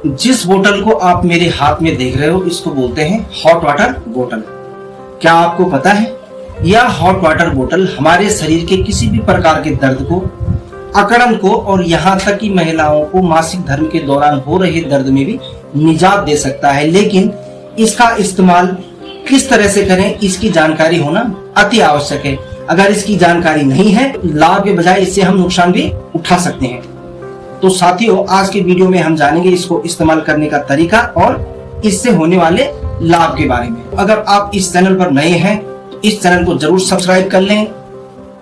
जिस बोतल को आप मेरे हाथ में देख रहे हो इसको बोलते हैं हॉट वाटर बोतल। क्या आपको पता है यह हॉट वाटर बोतल हमारे शरीर के किसी भी प्रकार के दर्द को, अकड़न को और यहाँ तक कि महिलाओं को मासिक धर्म के दौरान हो रहे दर्द में भी निजात दे सकता है। लेकिन इसका इस्तेमाल किस तरह से करें इसकी जानकारी होना अति आवश्यक है। अगर इसकी जानकारी नहीं है लाभ के बजाय इससे हम नुकसान भी उठा सकते हैं। तो साथियों, आज के वीडियो में हम जानेंगे इसको इस्तेमाल करने का तरीका और इससे होने वाले लाभ के बारे में। अगर आप इस चैनल पर नए हैं तो इस चैनल को जरूर सब्सक्राइब कर लें,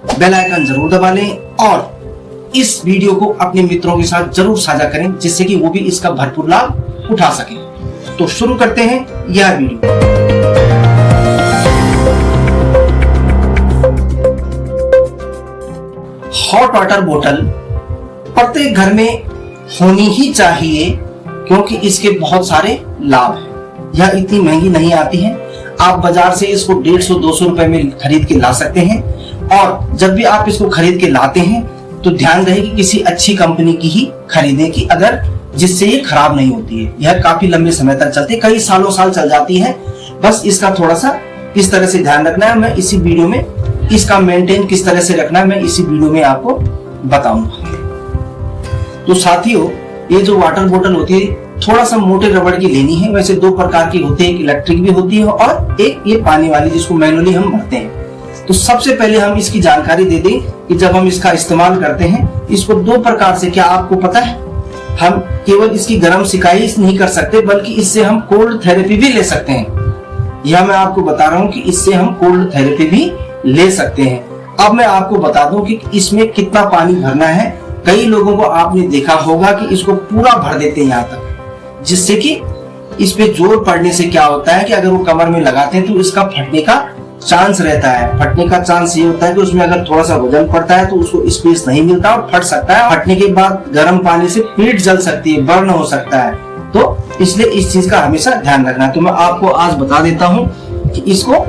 बेल आइकन जरूर दबा लें और इस वीडियो को अपने मित्रों के साथ जरूर साझा करें जिससे कि वो भी इसका भरपूर लाभ उठा सकें। तो शुरू करते हैं यह वीडियो। हॉट वाटर बोतल प्रत्येक घर में होनी ही चाहिए क्योंकि इसके बहुत सारे लाभ हैं। यह इतनी महंगी नहीं आती है, आप बाजार से इसको 150-200 रुपए में खरीद के ला सकते हैं। और जब भी आप इसको खरीद के लाते हैं तो ध्यान रहे कि किसी अच्छी कंपनी की ही खरीदें कि अगर जिससे ये खराब नहीं होती है। यह काफी लंबे समय तक चलती है, कई सालों साल चल जाती है। बस इसका थोड़ा सा किस तरह से ध्यान रखना है मैं इसी वीडियो में, इसका मेंटेन किस तरह से रखना है मैं इसी वीडियो में आपको बताऊंगा। तो साथियों, ये जो वाटर बोतल होती है थोड़ा सा मोटे रबड़ की लेनी है। वैसे दो प्रकार की होती है, एक इलेक्ट्रिक भी होती है और एक ये पानी वाली जिसको मैनुअली हम भरते हैं। तो सबसे पहले हम इसकी जानकारी दे दें कि जब हम इसका इस्तेमाल करते हैं इसको दो प्रकार से, क्या आपको पता है, हम केवल इसकी गर्म सिकाई नहीं कर सकते बल्कि इससे हम कोल्ड थेरेपी भी ले सकते हैं। यह मैं आपको बता रहा हूँ कि इससे हम कोल्ड थेरेपी भी ले सकते हैं। अब मैं आपको बता दूं कि इसमें कितना पानी भरना है। कई लोगों को आपने देखा होगा कि इसको पूरा भर देते हैं यहाँ तक, जिससे कि इस पे जोर पड़ने से क्या होता है कि अगर वो कमर में लगाते हैं तो इसका फटने का चांस रहता है। फटने का चांस ये होता है कि उसमें अगर थोड़ा सा वजन पड़ता है तो उसको स्पेस नहीं मिलता और फट सकता है। फटने के बाद गर्म पानी से पीठ जल सकती है, बर्न हो सकता है। तो इसलिए इस चीज का हमेशा ध्यान रखना है। तो मैं आपको आज बता देता हूँ कि इसको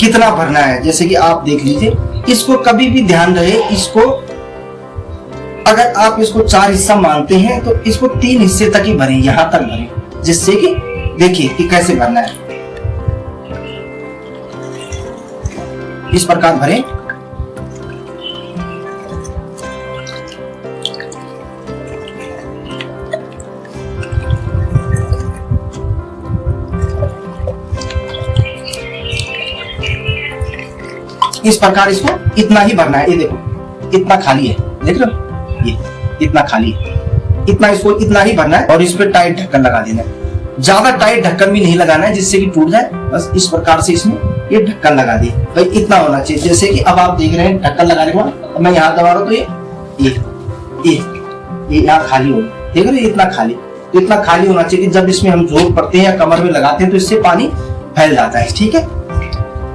कितना भरना है। जैसे कि आप देख लीजिए, इसको कभी भी ध्यान रहे, इसको अगर आप इसको 4 हिस्सा मानते हैं तो इसको 3 हिस्से तक ही भरें, यहां तक भरें, जिससे कि देखिए कि कैसे भरना है। इस प्रकार भरें। इस प्रकार इसको इतना ही भरना है। ये देखो इतना खाली है, देख रहे हो, ये इतना खाली है, इतना इसको इतना ही भरना है और इस पे टाइट ढक्कन लगा देना है। ज्यादा टाइट ढक्कन भी नहीं लगाना है जिससे कि टूट जाए। बस इस प्रकार से इसमें ये ढक्कन लगा दिए, भाई इतना होना चाहिए। जैसे कि अब आप देख रहे हैं ढक्कन लगाने के बाद मैं यहाँ दबा रहा हूँ तो ये यहाँ खाली हो, देख रहे हैं इतना खाली। तो इतना खाली होना चाहिए कि जब इसमें हम जोर पड़ते हैं या कमर में लगाते हैं तो इससे पानी फैल जाता है, ठीक है।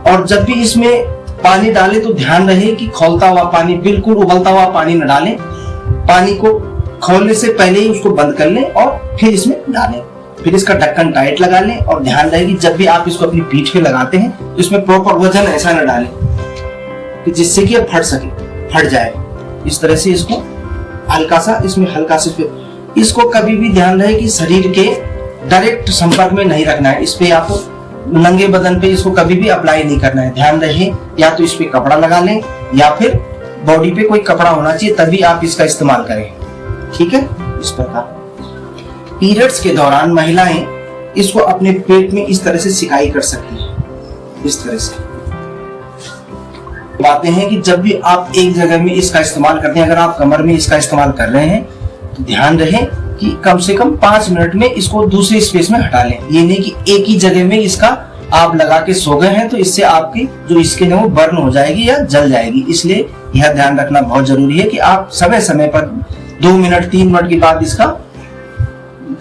और जब भी इसमें पानी डालें तो ध्यान रहे कि खौलता हुआ पानी, बिल्कुल उबलता हुआ पानी न डालें। पानी को खोलने से पहले ही उसको बंद कर लें और फिर इसमें डालें। फिर इसका ढक्कन टाइट लगा लें और ध्यान रहे कि जब भी आप इसको अपनी पीठ पे लगाते हैं तो इसमें प्रॉपर वजन ऐसा न डालें कि जिससे कि फट सके, फट जाए। इस तरह से इसको हल्का सा इसको कभी भी ध्यान रहे कि शरीर के डायरेक्ट संपर्क में नहीं रखना है। इस पे आपको नंगे बदन पे इसको कभी भी अप्लाई नहीं करना है। ध्यान रहे या तो इस पे कपड़ा लगा लें या फिर बॉडी पे कोई कपड़ा होना चाहिए, तभी आप इसका इस्तेमाल करें, ठीक है। इस प्रकार पीरियड्स के दौरान महिलाएं इसको अपने पेट में इस तरह से सिकाई कर सकती हैं। इस तरह से बातें हैं कि जब भी आप एक जगह में इसका इस्तेमाल करते हैं, अगर आप कमर में इसका इस्तेमाल कर रहे हैं तो ध्यान रहे कि कम से कम 5 मिनट में इसको दूसरे स्पेस में हटा लें। ये नहीं कि एक ही जगह में इसका आप लगा के सो गए हैं तो इससे आपकी जो स्किन है वो बर्न हो जाएगी या जल जाएगी। इसलिए यह ध्यान रखना बहुत जरूरी है कि आप समय समय पर 2 मिनट 3 मिनट के बाद इसका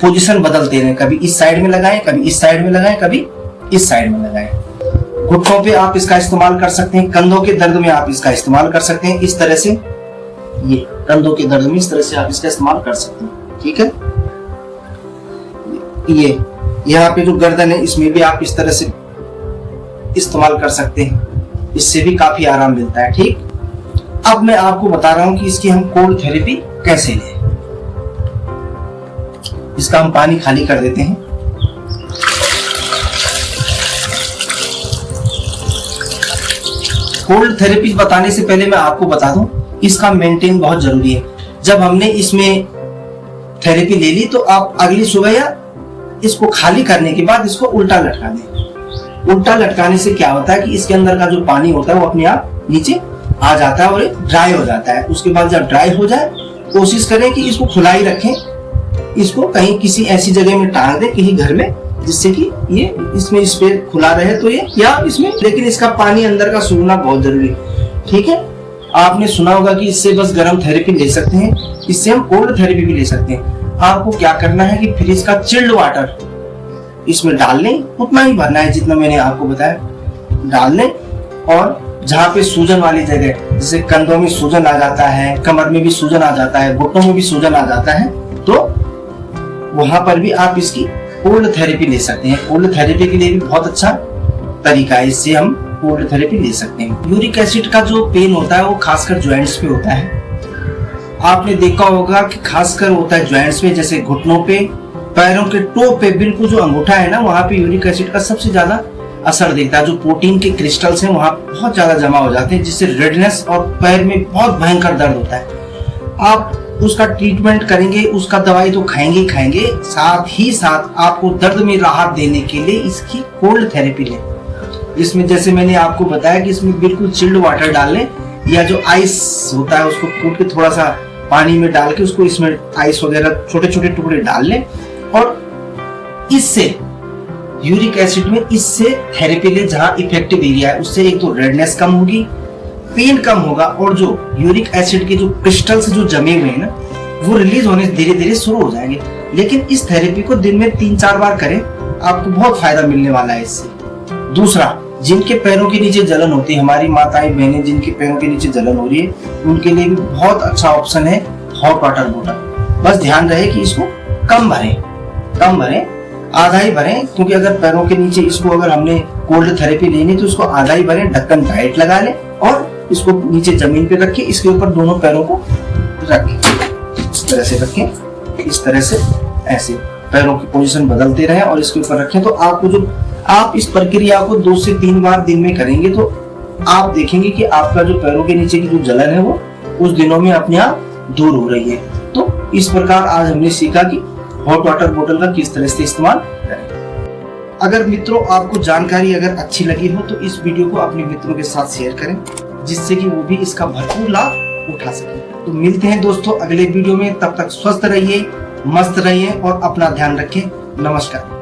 पोजीशन बदलते रहें। कभी इस साइड में लगाएं, कभी इस साइड में लगाएं, कभी इस साइड में लगाएं। घुटनों पे आप इसका इस्तेमाल कर सकते हैं, कंधों के दर्द में आप इसका इस्तेमाल कर सकते हैं। इस तरह से ये कंधों के दर्द में इस तरह से आप इसका इस्तेमाल कर सकते हैं, ठीक है। ये यहाँ पे जो गर्दन है इसमें भी आप इस तरह से इस्तेमाल कर सकते हैं, इससे भी काफी आराम मिलता है, ठीक। अब मैं आपको बता रहा हूं कि इसकी हम कोल्ड थेरेपी कैसे लें। इसका हम पानी खाली कर देते हैं। कोल्ड थेरेपी बताने से पहले मैं आपको बता दूं, इसका मेंटेन बहुत जरूरी है। जब हमने इसमें थेरेपी ले ली तो आप अगली सुबह या इसको खाली करने के बाद इसको उल्टा लटका दें। उल्टा लटकाने से क्या होता है कि इसके अंदर का जो पानी होता है वो अपने आप नीचे आ जाता है और ड्राई हो जाता है। उसके बाद जब ड्राई हो जाए कोशिश करें कि इसको खुला ही रखें, इसको कहीं किसी ऐसी जगह में टांग दें कहीं घर में, जिससे कि ये इसमें स्पेस खुला रहे तो ये या इसमें, लेकिन इसका पानी अंदर का सूखना बहुत जरूरी है। ठीक है, आपने सुना होगा कि इससे बस गर्म थेरेपी ले सकते हैं, इससे हम कोल्ड थेरेपी भी ले सकते हैं। आपको क्या करना है कि फ्रिज का चिल्ड वाटर इसमें डाल लें, उतना ही भरना है जितना मैंने आपको बताया, डाल लें। और जहाँ पे सूजन वाली जगह, जैसे कंधों में सूजन आ जाता है, कमर में भी सूजन आ जाता है, घुटनों में भी सूजन आ जाता है, तो वहां पर भी आप इसकी कोल्ड थेरेपी ले सकते हैं। कोल्ड थेरेपी के लिए भी बहुत अच्छा तरीका है, इससे हम कोल्ड थेरेपी ले सकते हैं। यूरिक एसिड का जो पेन होता है वो खासकर ज्वाइंट्स पे होता है। आपने देखा होगा कि खासकर होता है ज्वाइंट्स पे, जैसे घुटनों पे, पैरों के टो पे, बिल्कुल जो अंगूठा है ना, वहां पे यूरिक एसिड का सबसे ज्यादा असर दिखता है। जो प्रोटीन के क्रिस्टल्स हैं वहां बहुत ज्यादा जमा हो जाते हैं, जिससे रेडनेस और पैर में बहुत भयंकर दर्द होता है। आप उसका ट्रीटमेंट करेंगे, उसका दवाई तो खाएंगे ही खाएंगे, साथ ही साथ आपको दर्द में राहत देने के लिए इसकी कोल्ड थेरेपी लें। इसमें जैसे मैंने आपको बताया कि इसमें बिल्कुल चिल्ड वाटर डाल लें, या जो आइस होता है उसको कूट के थोड़ा सा पानी में डाल के उसको इसमें आइस वगैरह छोटे छोटे टुकड़े डाल लें, और इससे यूरिक एसिड में इससे थेरेपी ले जहां इफेक्टिव एरिया है, उससे एक तो रेडनेस कम होगी, पेन कम होगा, और जो यूरिक एसिड के जो क्रिस्टल्स जो जमे हुए हैं ना, वो रिलीज होने धीरे धीरे शुरू हो जाएंगे। लेकिन इस थेरेपी को दिन में 3-4 बार करें, आपको बहुत फायदा मिलने वाला है इससे। दूसरा, जिनके पैरों के नीचे जलन होती है, हमारी माताएं बहनें जिनके पैरों के नीचे जलन हो रही है, उनके लिए भी बहुत अच्छा ऑप्शन है हॉट वाटर बोतल। बस ध्यान रहे कि इसको कम भरें, आधा ही भरें, क्योंकि अगर पैरों के नीचे इसको अगर हमने कोल्ड थेरेपी लेनी तो इसको आधा ही भरें, ढक्कन टाइट लगा लें और इसको नीचे जमीन पे रखें, इसके ऊपर दोनों पैरों को रखें, इस तरह से रखें, इस तरह से ऐसे पैरों की पोजीशन बदलते रहें और इसके ऊपर रखें। तो आपको जो आप इस प्रक्रिया को 2 से 3 बार दिन में करेंगे तो आप देखेंगे कि आपका जो पैरों के नीचे की जो जलन है वो उस दिनों में अपने आप दूर हो रही है। तो इस प्रकार आज हमने सीखा कि हॉट वाटर बोतल का किस तरह से इस्तेमाल करें। अगर मित्रों आपको जानकारी अगर अच्छी लगी हो तो इस वीडियो को अपने मित्रों के साथ शेयर करें, जिससे कि वो भी इसका भरपूर लाभ उठा सके। तो मिलते हैं दोस्तों अगले वीडियो में, तब तक स्वस्थ रहिए, मस्त रहिए और अपना ध्यान रखें। नमस्कार।